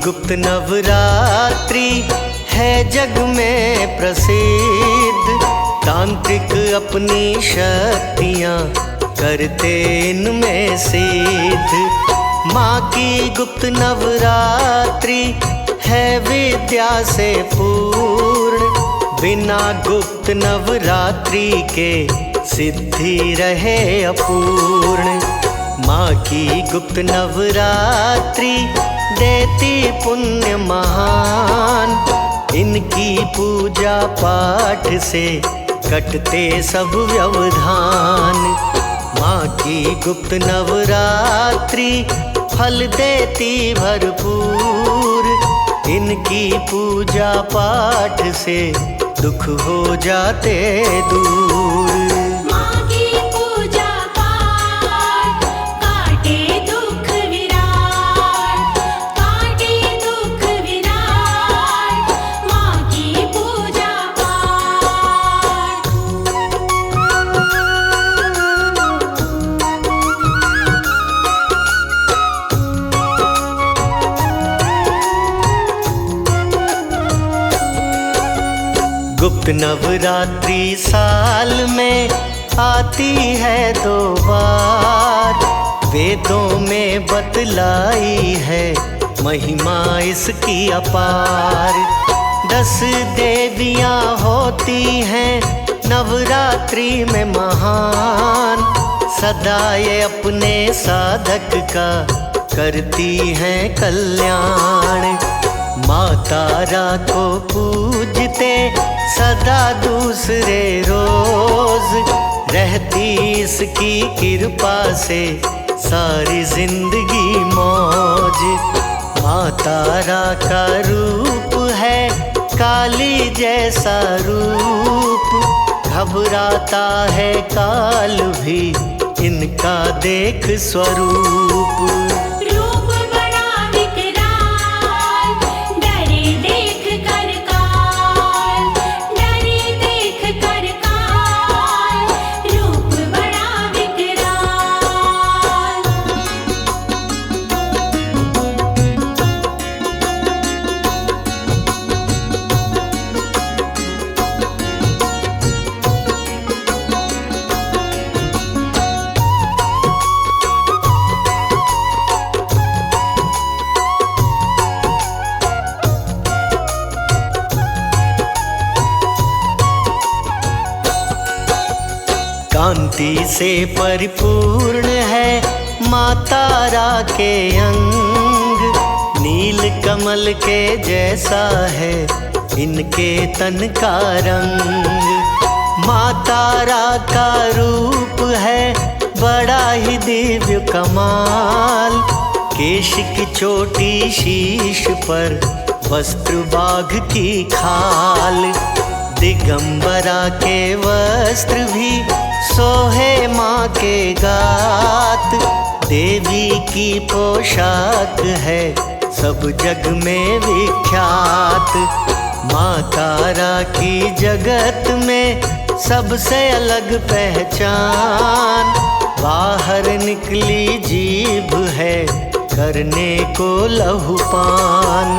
गुप्त नवरात्रि है जग में प्रसिद्ध। तांत्रिक अपनी शक्तियाँ करते इनमें सिद्ध। माँ की गुप्त नवरात्रि है विद्या से पूर्ण। बिना गुप्त नवरात्रि के सिद्धि रहे अपूर्ण। माँ की गुप्त नवरात्रि देती पुण्य महान। इनकी पूजा पाठ से कटते सब व्यवधान। माँ की गुप्त नवरात्रि फल देती भरपूर। इनकी पूजा पाठ से दुख हो जाते दूर। गुप्त नवरात्रि साल में आती है 2 बार। वेदों में बतलाई है महिमा इसकी अपार। 10 देवियां होती हैं नवरात्रि में महान। सदा ये अपने साधक का करती हैं कल्याण। माँ तारा को पूजते सदा दूसरे रोज। रहती इसकी कृपा से सारी जिंदगी मौज। माँ तारा का रूप है काली जैसा रूप। घबराता है काल भी इनका देख स्वरूप। कांति से परिपूर्ण है माँ तारा के अंग। नील कमल के जैसा है इनके तन का रंग। माँ तारा का रूप है बड़ा ही दिव्य कमाल। केश की चोटी शीश पर वस्त्र बाघ की खाल। दिगंबरा के वस्त्र भी सोहे माँ के गात। देवी की पोशाक है सब जग में विख्यात। माँ तारा की जगत में सबसे अलग पहचान। बाहर निकली जीभ है करने को लहूपान।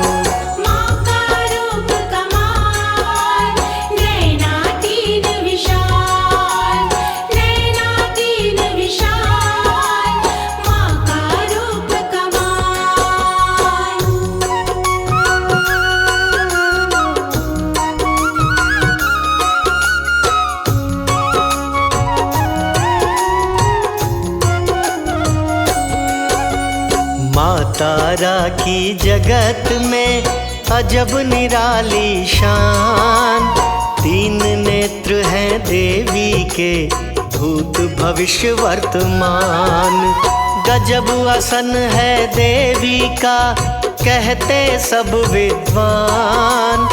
माँ तारा की जगत में अजब निराली शान। 3 नेत्र हैं देवी के भूत भविष्य वर्तमान। गजब आसन है देवी का कहते सब विद्वान।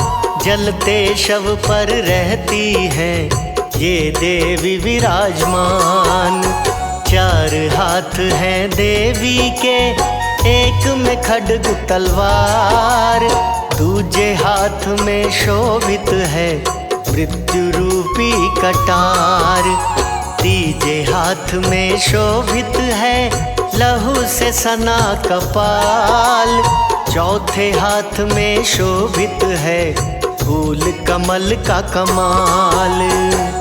जलते शव पर रहती हैं ये देवी विराजमान। 4 हाथ हैं देवी के एक में खड्ग तलवार। दूजे हाथ में शोभित है मृत्यु रूपी कटार। तीजे हाथ में शोभित है लहू से सना कपाल। चौथे हाथ में शोभित है फूल कमल का कमाल।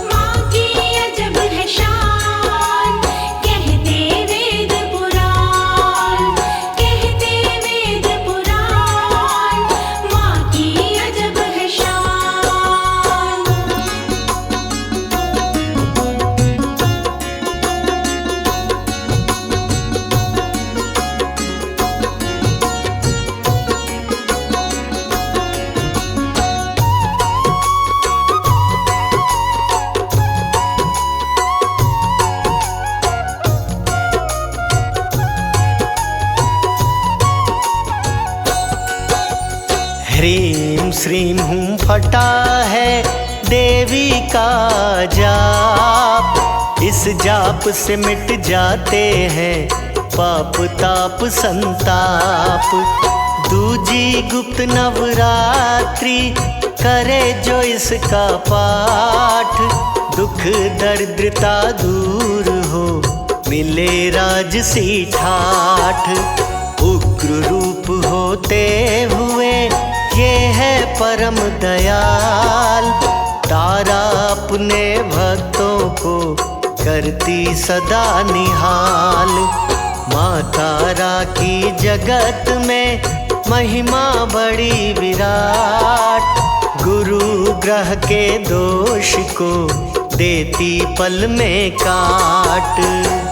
माँ की अजब है शान, कहते वेद पुराण, कहते वेद पुराण, माँ की अजब है शान। ह्रीं श्रीं हूं फटा है देवी का जाप, इस जाप से मिट जाते हैं पाप ताप संताप। दूजी गुप्त नवरात्रि करे जो इसका पाठ, दुख दरिद्रता दूर हो मिले राजसी ठाठ। उग्र रूप होते हुए ये है परम दयाल, तारा अपने भक्तों को करती सदा निहाल। माँ तारा की जगत में महिमा बड़ी विराट, गुरु ग्रह के दोष को देती पल में काट।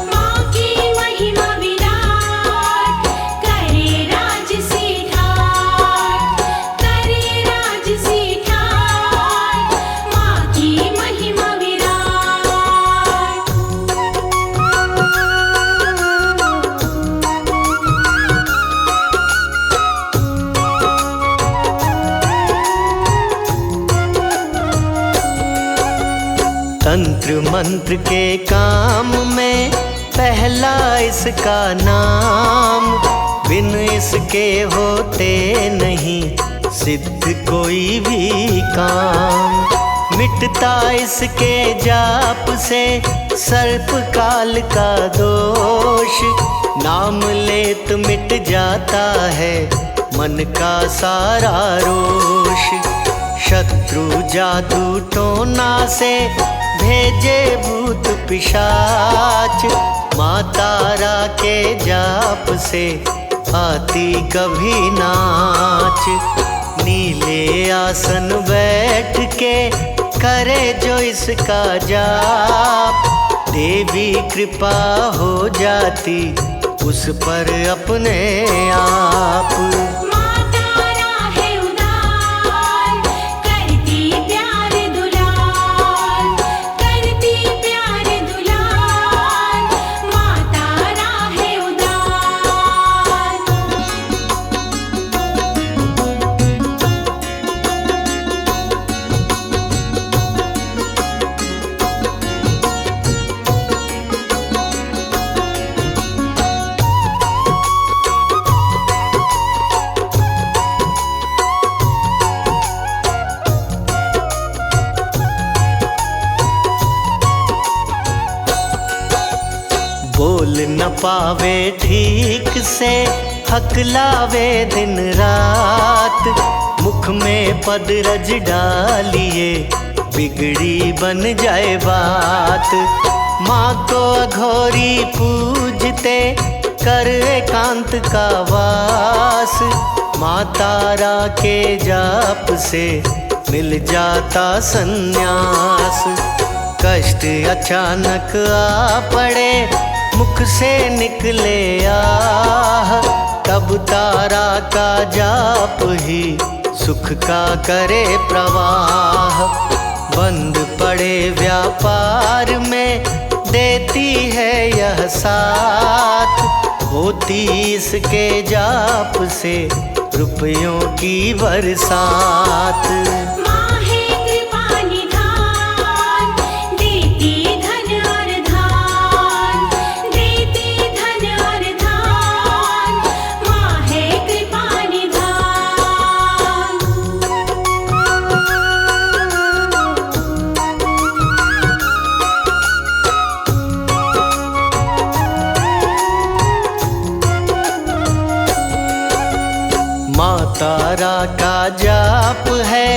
माँ की महिमा विराट, करे राजसी ठाट, करे राजसी ठाट, माँ की महिमा विराट। तंत्र मंत्र के काम में पहला इसका नाम, बिन इसके होते नहीं सिद्ध कोई भी काम। मिटता इसके जाप से सर्प काल का दोष, नाम लेत मिट जाता है मन का सारा रोष। शत्रु जादू टोना से भेजे भूत पिशाच, माँ तारा के जाप से आती कभी नाच। नीले आसन बैठ के करे जो इसका जाप, देवी कृपा हो जाती उस पर अपने आप। माँ तारा है उदार, करती प्यार दुलार, करती प्यार दुलार, माँ तारा है उदार। बोल न पावे ठीक से हकलावे दिन रात, मुख में पदरज डालिए बिगड़ी बन जाए बात। माँ को अघोरी पूजते कर एकांत का वास, माँ तारा के जाप से मिल जाता संन्यास। कष्ट अचानक आ पड़े मुख से निकले आह, तब तारा का जाप ही सुख का करे प्रवाह। बंद पड़े व्यापार में देती है यह साथ, होती इसके जाप से रुपयों की बरसात। माँ है कृपा निधान, देती धन और धान, देती धन और धान, माँ है कृपा निधान। तारा का जाप है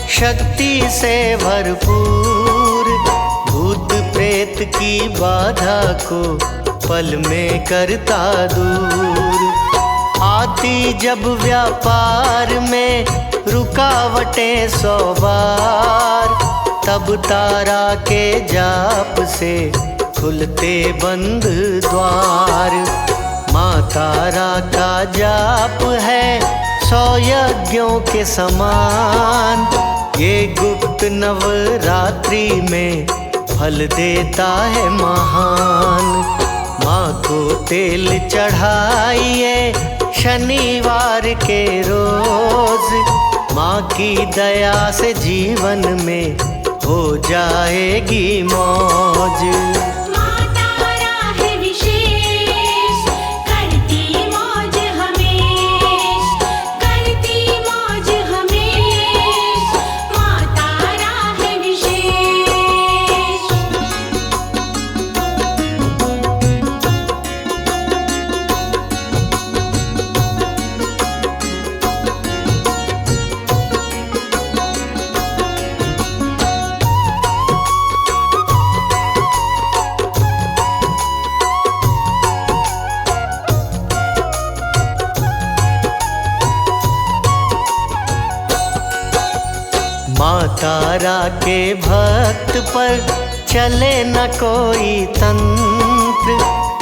शक्ति से भरपूर, भूत प्रेत की बाधा को पल में करता दूर। आती जब व्यापार में रुकावटें 100 बार, तब तारा के जाप से खुलते बंद द्वार। माँ तारा का जाप है 100 यज्ञों के समान, ये गुप्त नवरात्रि में फल देता है महान। माँ को तेल चढ़ाइए शनिवार के रोज, माँ की दया से जीवन में हो जाएगी मौज। माँ तारा है विशेष, करती मौज हमेश, करती मौज हमेश, माँ तारा है विशेष। माँ तारा के भक्त पर चले न कोई तंत्र,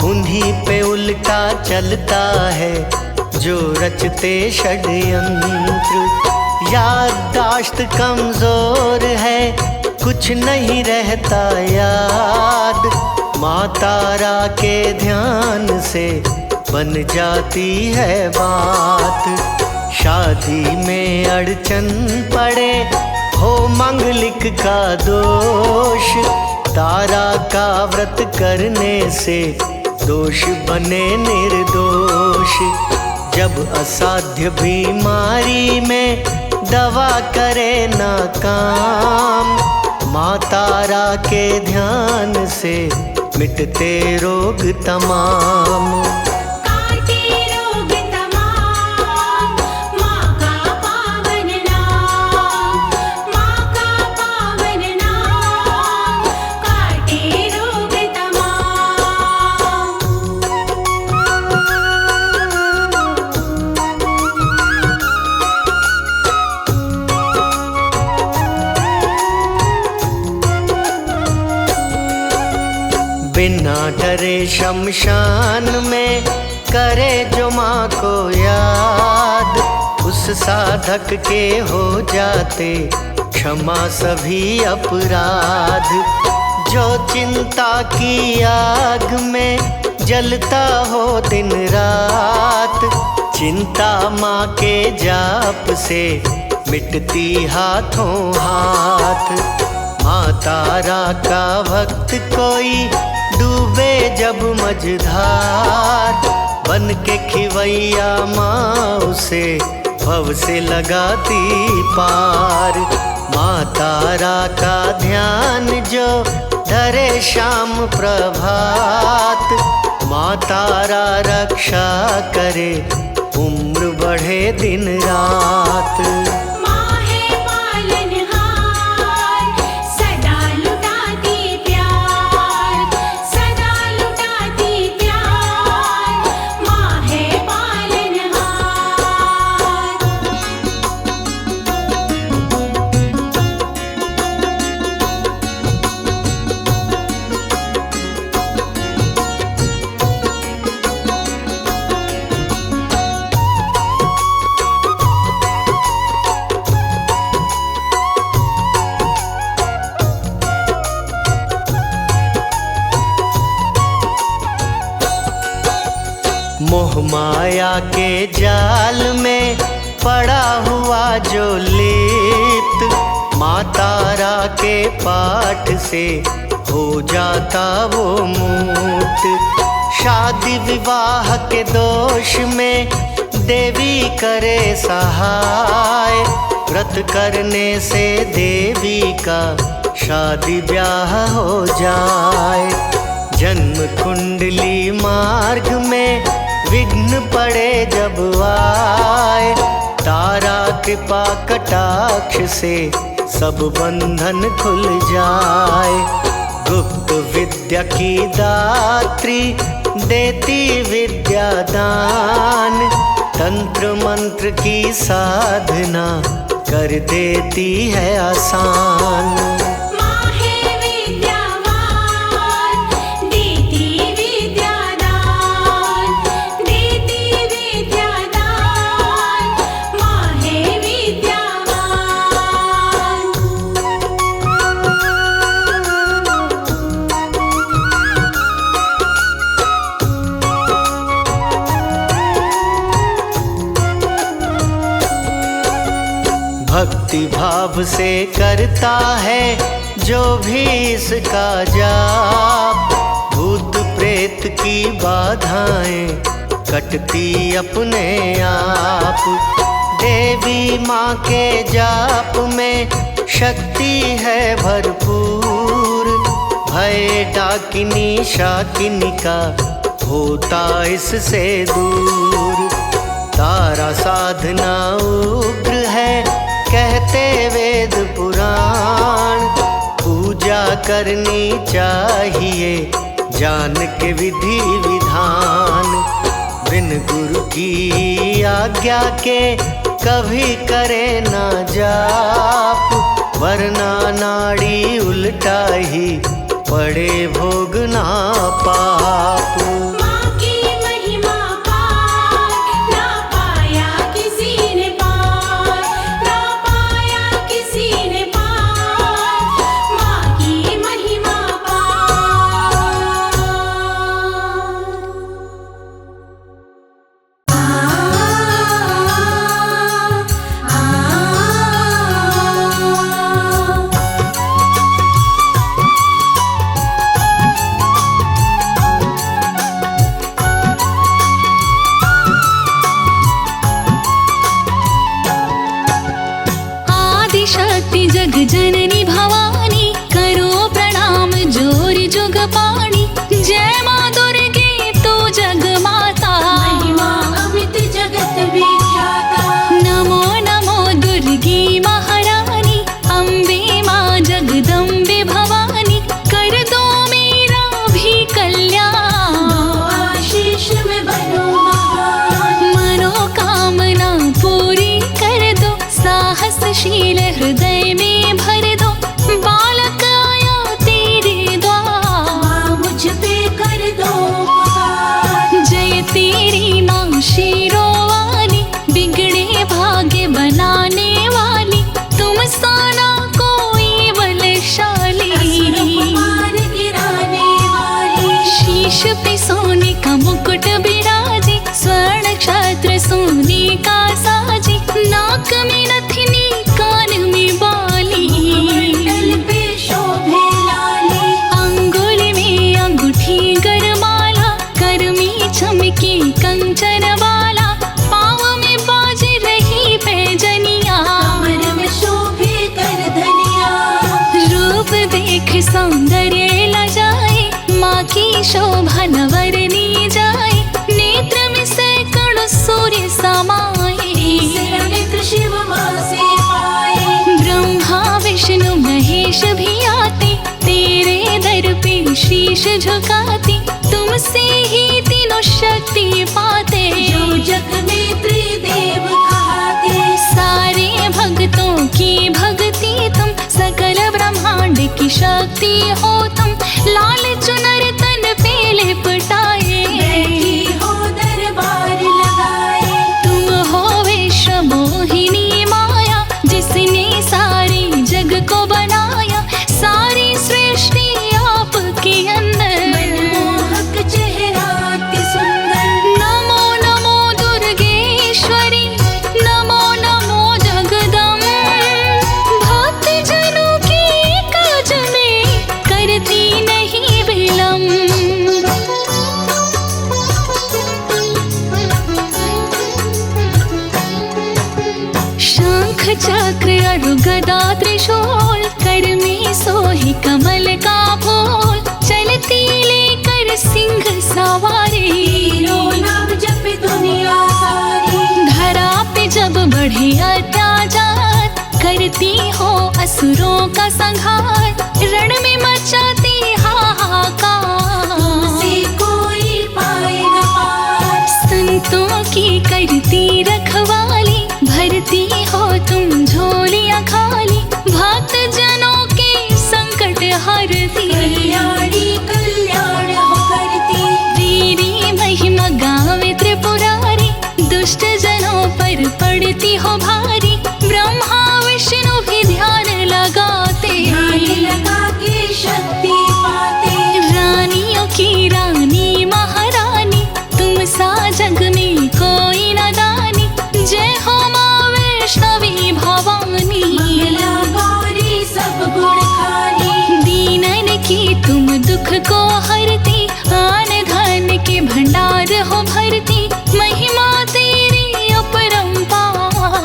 उन्हीं पे उल्टा चलता है जो रचते षड्यंत्र। याददाश्त कमजोर है कुछ नहीं रहता याद, माँ तारा के ध्यान से बन जाती है बात। शादी में अड़चन पड़े हो मंगलिक का दोष, तारा का व्रत करने से दोष बने निर्दोष। जब असाध्य बीमारी में दवा करे ना काम, माँ तारा के ध्यान से मिटते रोग तमाम। काटे रोग तमाम, माँ का पावन नाम, माँ का पावन नाम, काटे रोग तमाम। बिना डरे शमशान में करे जो माँ को याद, उस साधक के हो जाते क्षमा सभी अपराध। जो चिंता की आग में जलता हो दिन रात, चिंता माँ के जाप से मिटती हाथों हाथ। माँ तारा का भक्त कोई डूबे जब मझधार, बन के खिवैया माँ उसे भव से लगाती पार। माँ तारा का ध्यान जो धरे शाम प्रभात, माँ तारा रक्षा करे उम्र बढ़े दिन रात। माँ है पालनहार, सदा लुटाती प्यार, सदा लुटाती प्यार, माँ है पालनहार। मोह माया के जाल में पड़ा हुआ जो लिप्त, माँ तारा के पाठ से हो जाता वो मुक्त। शादी विवाह के दोष में देवी करे सहाय, व्रत करने से देवी का शादी ब्याह हो जाए। जन्म कुंडली मार्ग में विघ्न पड़े जब आए, तारा कृपा कटाक्ष से सब बंधन खुल जाए। गुप्त विद्या की दात्री देती विद्या दान, तंत्र मंत्र की साधना कर देती है आसान। माँ है विद्यावान, देती विद्या दान, देती विद्या दान, माँ है विद्यावान। भक्ति भाव से करता है जो भी इसका जाप, भूत प्रेत की बाधाएं कटती अपने आप। देवी माँ के जाप में शक्ति है भरपूर, भय डाकिनी शाकिनी का होता इससे दूर। तारा साधना उग्र है कहते वेद पुराण, पूजा करनी चाहिए जान के विधि विधान। बिन गुरु की आज्ञा के कभी करे ना जाप, वरना नाड़ी उल्टा ही पड़े भोगना पाप। माँ की महिमा पार ना पाया किसी ने पार, ना पाया किसी ने पार, माँ की महिमा शक्ति जग जननी भवानी, करो प्रणाम जोर जुग पाणी। जय माँ दुर्गे तू जग माता, महिमा अमित जगत विख्याता। नमो नमो दुर्गे महारानी, अम्बे माँ जगदम्बे भवानी। कर दो मेरा भी कल्याण, आशीष में बनो महान। मनोकामना पूरी कर दो, साहसशील हृदय में भर दो। बालक आया तेरे द्वार, माँ मुझ पे कर दो उपकार। जय तेरी माँ शेरों वाली, बिगड़े भाग्य बनाने वाली। तुम साना कोई बलशाली, मार गिराने वाली। शीश पे सोने का मुकुट बिराजे, स्वर्ण क्षत्र सोने का साजे। नाक में नथनी कान में बाली, मंडल पे शोभे लाली। अंगुल में अंगूठी गरमाला, कर में चमके कंचन वाला। पाँव में बाज रही पैजनिया, कमर में शोभे कर धनिया। रूप देख सौंदर्य लजाए, माँ की शोभा नवरनी जाए। नेत्र में सैकड़ों सूर्य समाये, नेत्र शिव माँ से पाए। ब्रह्मा विष्णु महेश भी आते, तेरे दर पे शीश झुकाते। तुमसे ही तीनों शक्ति पाते, जो जग में त्रिदेव कहाते। सारे भक्तों की भक्ति तुम, सकल ब्रह्मांड की शक्ति हो तुम। लाल चुनर तन पे लिपटाए, बैठी हो दरबार लगाए। तुम हो विश्व मोहिनी माया, जिसने सारे जग को बनाया। सारी सृष्टि आपके अंदर, मनमोहक चेहरा अति सुंदर। नमो नमो दुर्गेश्वरी, नमो नमो जगदम्बे। भक्त जनों के काज में करती नहीं विलम्ब। शंख चक्र अरु गदा त्रिशूल, कर में सोही कमल का फूल। चलती लेकर सिंह सवारी, रो नाम जपे दुनिया सारी। धरा पे जब बढ़े है अत्याचार, करती हो असुरों का संहार, रण में मचाती हाहाकार। तुमसे कोई पाए न पार, संतों की करती रखवाली, भरती हो तुम झोलियां खाली, भक्त जनों के संकट हरती। कल्याणी कल्याण हो करती, तेरी महिमा गावे त्रिपुरारी, दुष्ट जनों पर पड़ती हो भारी, ब्रह्मा विष्णु भी ध्यान लगाते। ध्यान लगा के शक्ति पाते, रानियों की रानी महारानी, तुम सा जग में कोई न दानी, जय हो माँ वैष्णवी भवानी। मंगला गौरी सब गुण खानी, दीनन की तुम दुख को हरती, आन धन के भंडार हो भरती, महिमा तेरी अपरंपार।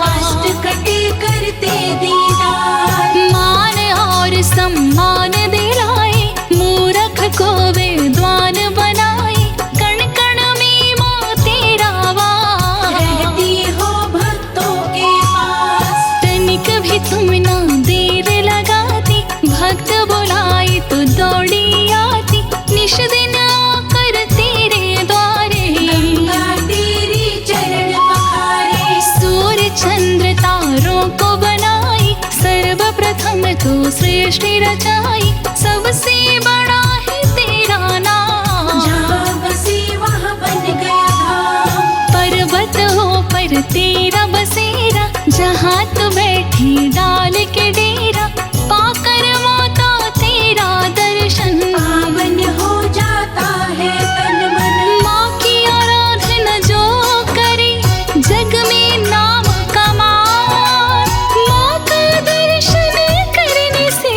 अष्ट कटे करते दीदार, मान और सम्मान दिलाए, मूरख को विद्वान बनाए, कण कण में माँ तेरा वास। रहती हो भक्तों के पास, तनिक भी तुम ना देर लगाती, भक्त बुलाए तो दौड़ी आती, निश दिन आकर तेरे द्वारे। गंगा तेरी चरण पखारे, सूर्य चंद्र तारों को बनाई, सर्वप्रथम तो सृष्टि रचाई, सबसे बड़ा है तेरा नाम। जहाँ बसे वहाँ बन गया धाम, पर्वत हो पर तेरा बसेरा, जहाँ तू बैठी डाल के डेरा, पाकर माता तेरा दर्शन। पावन हो जाता है तन मन, माँ की आराधना जो करे, जग में नाम कमाए, माँ का दर्शन करने से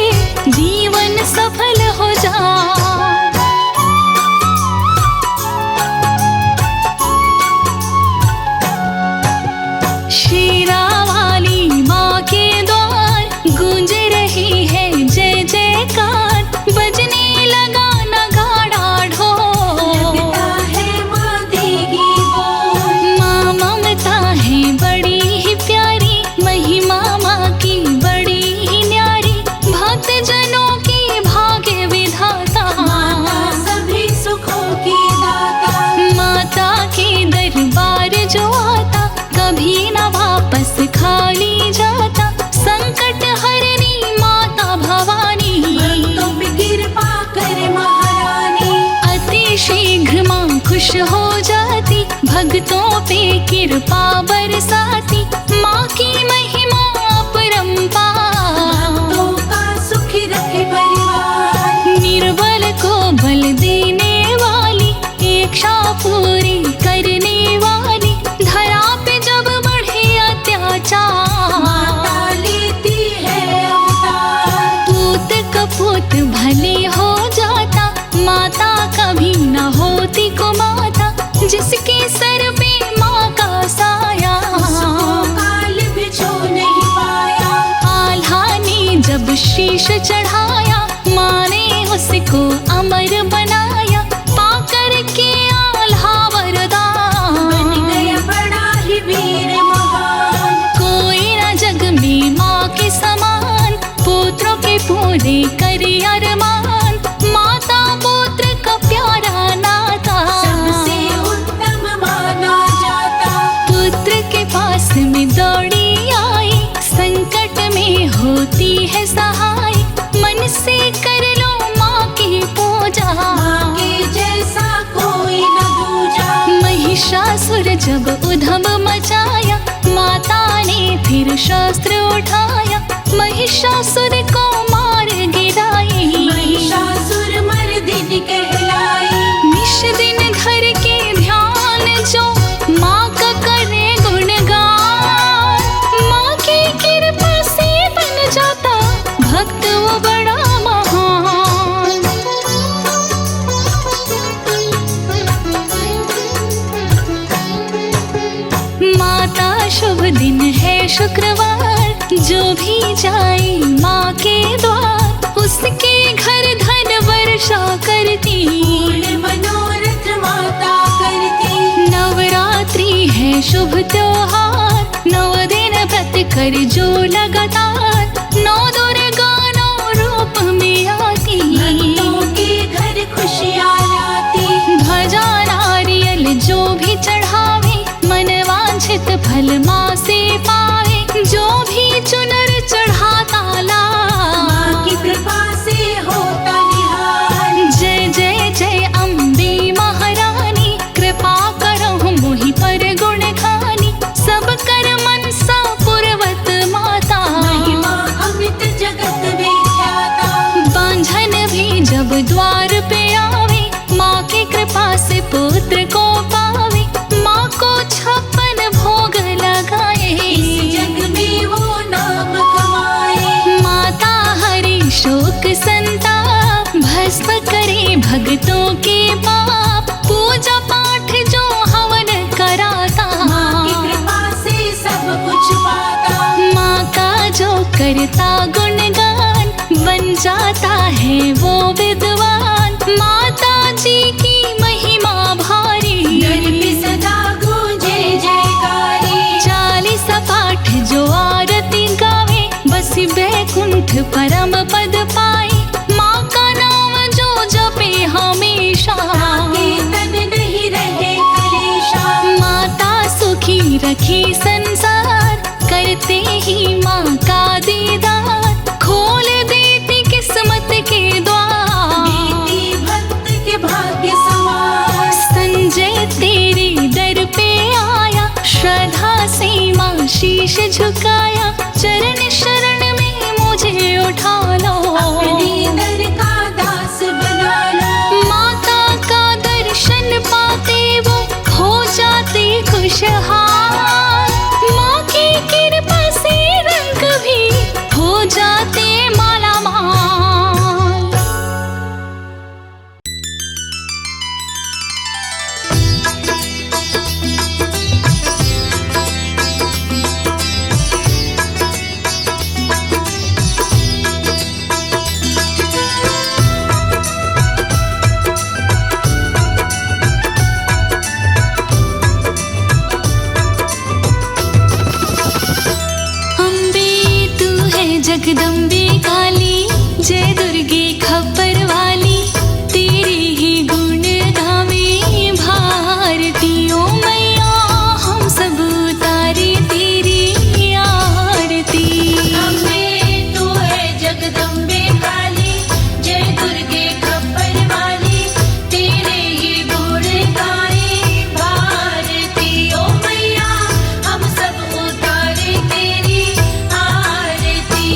जीवन सफल हो जाए। शेरा वाली माँ के द्वार, गूंज रही है जय जयकार, बजने लगा नगाड़ा ढोल। लगता है माँ देगी बोल, माँ ममता है बड़ी ही प्यारी, महिमा माँ की बड़ी ही न्यारी, भक्त जनों की भाग्य विधाता। माता सभी सुखों की दाता, माता के दरबार जो आता, कभी न वापस खाली जाता, संकट हरनी माता भवानी। भक्तों पे कृपा कर महारानी, अति शीघ्र माँ खुश हो जाती, भक्तों पे कृपा बरसाती, माँ की महिमा अपरंपार। भक्तों का सुखी रखे परिवार, निर्बल को बल देने वाली, इच्छा पूरी करने वाली, धरा पे जब बढ़े अत्याचार, माता लेती है अवतार। पूत कपूत भले हो जाता, माता कभी न होती को माता, जिसके सर पे माँ का साया। उसको काल भी छू नहीं पाया, आल्हा ने जब शीश चढ़ाया, माँ ने उसको अमर बनाया, पाकर के आल्हा वरदान। बन गया बड़ा ही वीर महान, कोई न जग में माँ के समान, पुत्रों के पूरे करे अरमान, माता पुत्र का प्यारा नाता। सबसे उत्तम माना जाता, पुत्र के पास में दौड़ी आई, संकट में होती है सहाय, मन से कर लो माँ की पूजा। माँ के जैसा कोई न दूजा, महिषासुर जब उधम मचाया, माता ने फिर शस्त्र उठाया, महिषासुर को मार गिराई। महिषासुर मर्दिन कहलाई, निश दिन घर के ध्यान जो माँ का करे गुणगान, माँ की कृपा से बन जाता भक्त वो बड़ा महान। माता शुभ दिन है शुक्रवार, जो भी जाए माँ के द्वार, उसके घर धन वर्षा करती, पूर्ण मनोरथ माता करती। नवरात्रि है शुभ त्योहार, 9 दिन कर जो लगातार 9 दुर्गा 9 रूप में आती, भक्तों के घर खुशियाँ लाती। ध्वजा नारियल जो भी चढ़ावे, मन वांछित फल माँ से पावे। जो भी चुनर चढ़ाता माँ की कृपा से होता निहाल। जय जय जय अम्बे महारानी, कृपा करहु मोहि पर गुण खानी। सब कर मनसा पुरवत माता, महिमा अमित जगत विख्याता। बांझन भी जब द्वार पे आवे, माँ की कृपा से पुत्र को पावे। माँ को 56 भोग लगाए, इस जग में वो नाम कमाए। माता हरि शोक संताप, भस्म करे भक्तों के पाप। पूजा पाठ जो हवन कराता, माँ की कृपा से सब कुछ पाता। माँ का जो करता गुणगान, बन जाता है वो विद्वान। माता जी की महिमा भारी, घर पे सदा गूंजे जयकारी। 40 पाठ जो आरती गावे, बसी बैकुंठ परम पद पाए। माँ का नाम जो जपे हमेशा, कीर्तन नहीं रहे कलेशा। माता सुखी रखी संसार, करते ही माँ का दीदार। खोल देती किस्मत के द्वार, देती भक्त के भाग्य सवार। संजय तेरे दर पे आया, श्रद्धा से माँ शीश झुकाया। चरण शरण में मुझे उठा लो, अपने दर का दास बना लो। माता का दर्शन पाते वो हो जाते खुशहाल। माँ की कृपा से रंग भी हो जाते माला माल। अम्बे तू है जगदम्बे काली, जय दुर्गे खप्पर वाली। तेरे ही गुण गावे भारतीयों मैया, हम सब उतारे तेरी आरती। अम्बे तू है जगदम्बे काली, जय दुर्गे खप्पर वाली। तेरे ही गुण गाए भारती। ओ मैया हम सब उतारे तेरी आरती।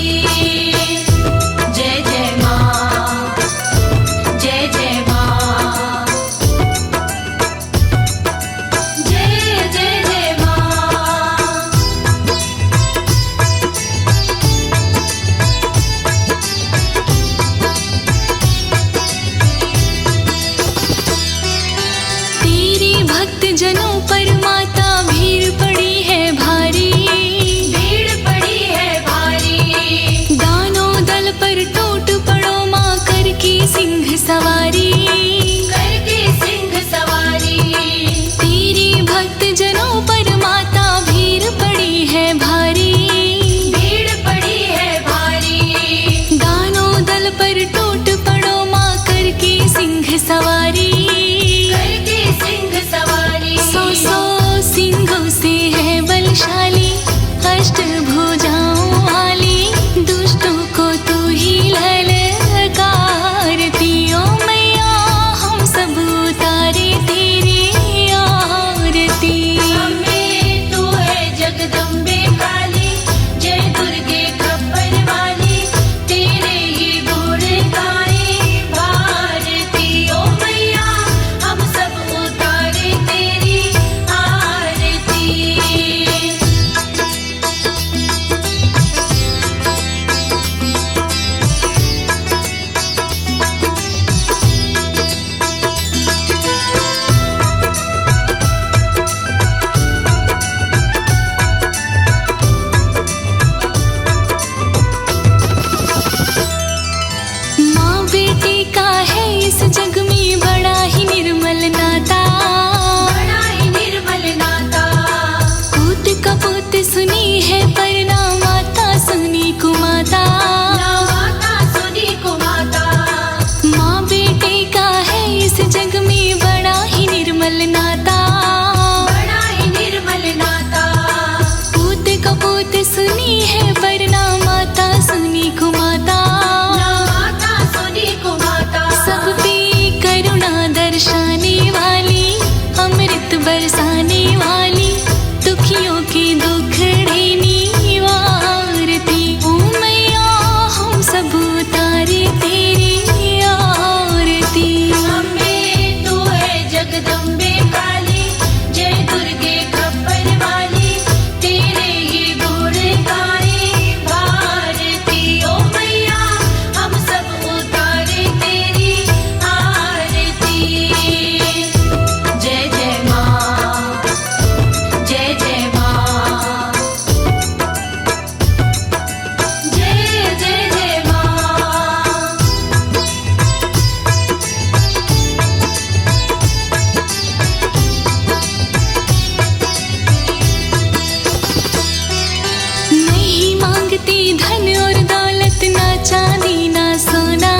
चांदी ना सोना,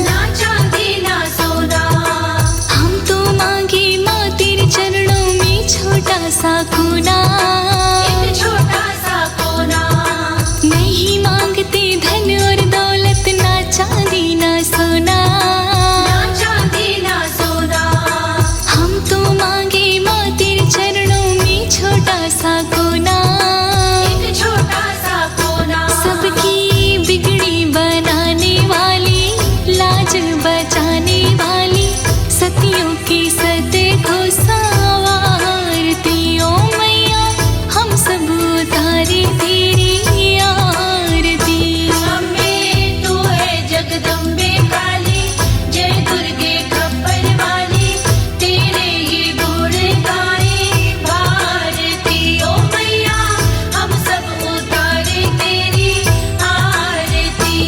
ना चांदी ना सोना। हम तो मांगे माँ तेरे चरणों में छोटा सा कोना। एक छोटा सा कोना। नहीं मांगते धन और दौलत, ना चांदी ना सोना, ना चांदी ना सोना। हम तो मांगे माँ तेरे चरणों में छोटा सा कोना। एक छोटा सा कोना। सबकी बिगड़ी बनाने वाली, लाज बचाने वाली, सतियों की सत को संवारती ओ मैया, हम सब उतारे तेरी आरती। अम्बे तू है जगदम्बे काली, जय दुर्गे खप्पर वाली, तेरे ही गुण गाए भारती ओ मैया, हम सब उतारे तेरी आरती।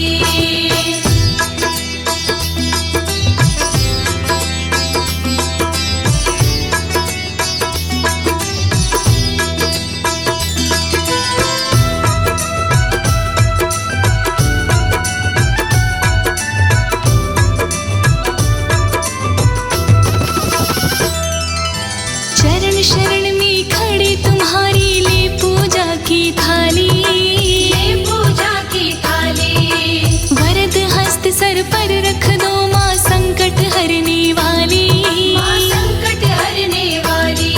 चरण शरण में खड़े तुम्हारी, ले पूजा की थाली। ये पूजा की थाली। वरद हस्त सर पर रख दो माँ, संकट हरने वाली। माँ संकट हरने वाली।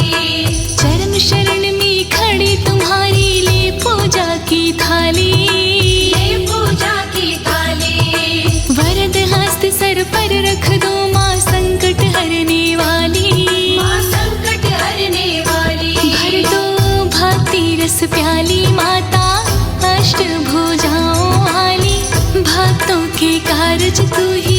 चरण शरण में खड़े तुम्हारी, ले पूजा की थाली। ये पूजा की थाली। वरद हस्त सर पर रख दो माँ, संकट हरने वाली। माँ संकट हरने वाली। भर दो भक्ति रस प्याली माता, अष्ट भुजाओं वाली, भक्तों के कारज तू ही